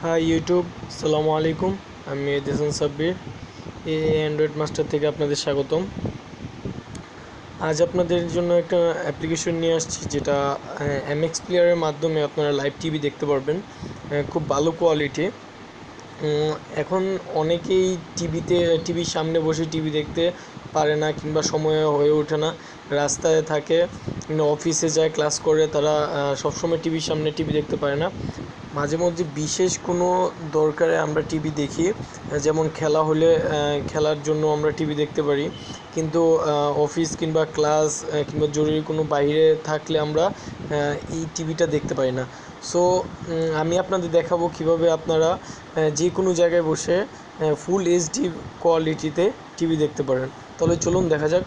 High YouTube, আসসালামু আলাইকুম। আমি মেহেদি সাব্বির, এই অ্যান্ড্রয়েড মাস্টার থেকে আপনাদের স্বাগতম। আজ আপনাদের জন্য একটা অ্যাপ্লিকেশন নিয়ে আসছি, যেটা এমএক্স প্লেয়ারের মাধ্যমে আপনারা লাইভ টিভি দেখতে পারবেন। খুব ভালো কোয়ালিটি। এখন অনেকেই টিভির সামনে বসে টিভি দেখতে পারে না, কিংবা সময় হয়ে ওঠে না, রাস্তায় থাকে, অফিসে যায়, ক্লাস করে, তারা সবসময় টিভির সামনে টিভি দেখতে পারে না। মাঝে মধ্যে বিশেষ কোনো দরকারে আমরা টিভি দেখি, যেমন খেলা হলে খেলার জন্য আমরা টিভি দেখতে পারি, কিন্তু অফিস কিংবা ক্লাস কিংবা জরুরি কোনো বাইরে থাকলে আমরা এই টিভিটা দেখতে পাই না। সো আমি আপনাদের দেখাবো কিভাবে আপনারা যে কোনো জায়গায় বসে ফুল এইচডি কোয়ালিটিতে টিভি দেখতে পারেন। তাহলে চলুন দেখা যাক।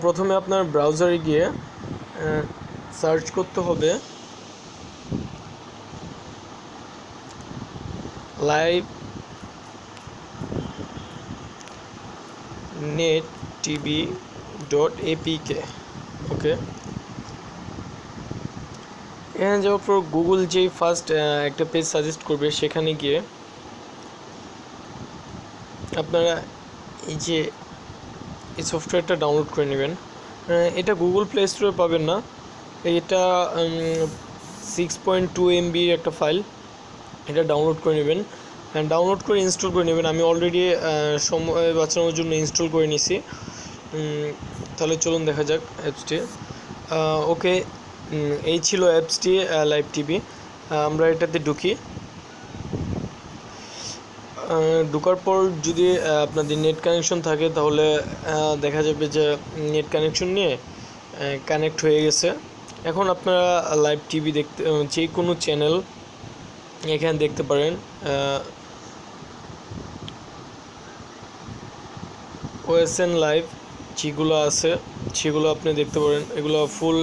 প্রথমে আপনার ব্রাউজারে গিয়ে সার্চ করতে হবে লাইভ নেট টিভি .apk। ওকে, এখানে যাওয়ার পর গুগল যেই ফার্স্ট একটা পেজ সাজেস্ট করবে, সেখানে গিয়ে আপনারা এই সফটওয়্যারটা ডাউনলোড করে নেবেন। এটা গুগল প্লে স্টোরে পাবেন না, এটা 6.2 MB একটা ফাইল। এটা ডাউনলোড করে নেবেন, ডাউনলোড করে ইনস্টল করে নেবেন। আমি অলরেডি সময় বাঁচানোর জন্য ইনস্টল করে নিছি। তাহলে চলুন দেখা যাক অ্যাপসটি। ওকে, এই ছিল অ্যাপসটি, লাইভ টিভি। আমরা এটাতে ঢুকি। ঢোকার পর যদি আপনাদের নেট কানেকশন থাকে, তাহলে দেখা যাবে যে নেট কানেকশন নিয়ে কানেক্ট হয়ে গেছে। এখন আপনারা লাইভ টিভি দেখতে যে কোনো চ্যানেল এখানে দেখতে পারেন। ওএসএন লাইভ যেগুলো আছে সেগুলো আপনি দেখতে পারেন। এগুলো ফুল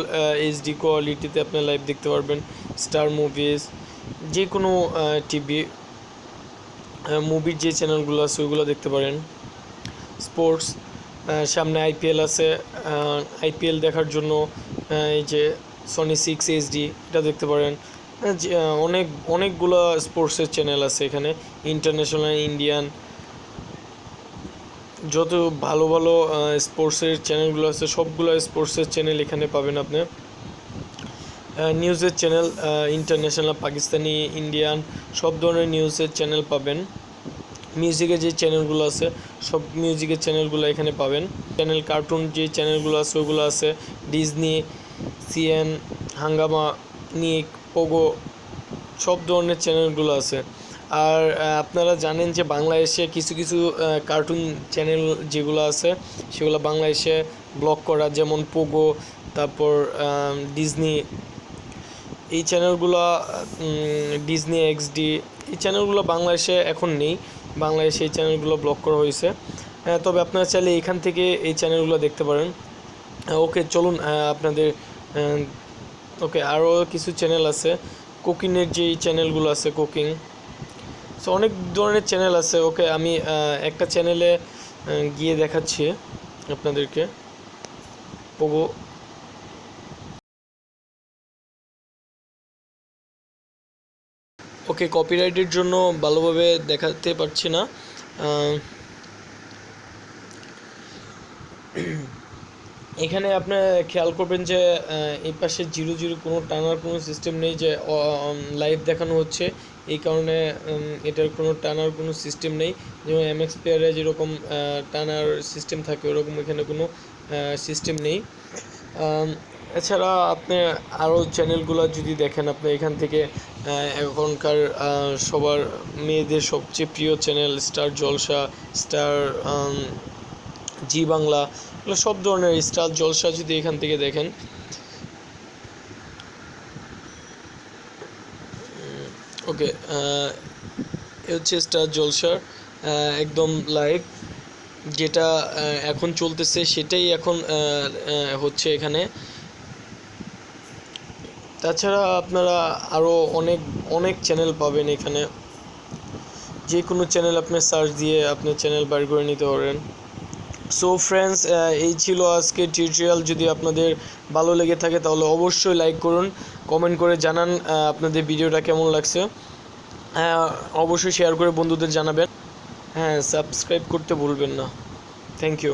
এইচডি কোয়ালিটিতে আপনি লাইভ দেখতে পারবেন। স্টার মুভিজ, যে কোনো টিভি মুভির যে চ্যানেলগুলো আছে ওইগুলো দেখতে পারেন। স্পোর্টস, সামনে আইপিএল আছে, আইপিএল দেখার জন্য এই যে সনি 6 HD এটা দেখতে পারেন। অনেকগুলো স্পোর্টসের চ্যানেল আছে এখানে, ইন্টারন্যাশনাল, ইন্ডিয়ান, যত ভালো ভালো স্পোর্টসের চ্যানেলগুলো আছে সবগুলো স্পোর্টসের চ্যানেল এখানে পাবেন আপনি। নিউজের চ্যানেল, ইন্টারন্যাশনাল, পাকিস্তানি, ইন্ডিয়ান, সব ধরনের নিউজের চ্যানেল পাবেন। মিউজিকের যে চ্যানেলগুলো আছে সব মিউজিকের চ্যানেলগুলো এখানে পাবেন। কার্টুন যে চ্যানেলগুলো আছে ওগুলো আছে, ডিজনি, সিএন, হাঙ্গামা, নিক, পোগো, সব ধরনের চ্যানেলগুলো আছে। আর আপনারা জানেন যে বাংলাদেশে কিছু কিছু কার্টুন চ্যানেল যেগুলো আছে সেগুলো বাংলাদেশে ব্লক করা, যেমন পোগো, তারপর ডিজনি, এই চ্যানেলগুলো, ডিজনি এক্সডি, এই চ্যানেলগুলো বাংলাদেশে এখন নেই। বাংলাদেশে এই চ্যানেলগুলো ব্লক করা হয়েছে। তবে আপনারা চাইলে এখান থেকে এই চ্যানেলগুলো দেখতে পারেন। ওকে, চলুন আপনাদের ওকে, আরও কিছু চ্যানেল আছে। কুকিংয়ের যেই চ্যানেলগুলো আছে, কুকিং, সো অনেক ধরনের চ্যানেল আছে। ওকে, আমি একটা চ্যানেলে গিয়ে দেখাচ্ছি আপনাদেরকে। পোগো, ওকে, কপিরাইটের জন্য ভালোভাবে দেখাতে পারছি না। এখানে আপনি খেয়াল করবেন যে এই পাশে 0 0 কোনো টানার কোনো সিস্টেম নেই, যে লাইভ দেখানো হচ্ছে, এই কারণে এটার কোনো টানার কোনো সিস্টেম নেই। যেমন এমএক্স প্লেয়ারে যেরকম টানার সিস্টেম থাকে, ওরকম এখানে কোনো সিস্টেম নেই। এছাড়া আপনি আরও চ্যানেলগুলো যদি দেখেন, আপনি এখান থেকে এখনকার সবার মেয়েদের সবচেয়ে প্রিয় চ্যানেল স্টার জলসা, স্টার জি বাংলা, এগুলো সব ধরনের স্টার জলসা যদি এখান থেকে দেখেন, ওকে, এ হচ্ছে স্টার জলসার একদম লাইভ, যেটা এখন চলতেছে সেটাই এখন হচ্ছে এখানে। তাছাড়া আপনারা আরও অনেক অনেক চ্যানেল পাবেন এখানে, যে কোনো চ্যানেল আপনি সার্চ দিয়ে আপনি চ্যানেল বার করে নিতে পারেন। সো ফ্রেন্ডস, এই ছিল আজকে টিউটোরিয়াল। যদি আপনাদের ভালো লেগে থাকে তাহলে অবশ্যই লাইক করুন, কমেন্ট করে জানান আপনাদের ভিডিওটা কেমন লাগছে। অবশ্যই শেয়ার করে বন্ধুদের জানাবেন। হ্যাঁ, সাবস্ক্রাইব করতে ভুলবেন না। Thank you.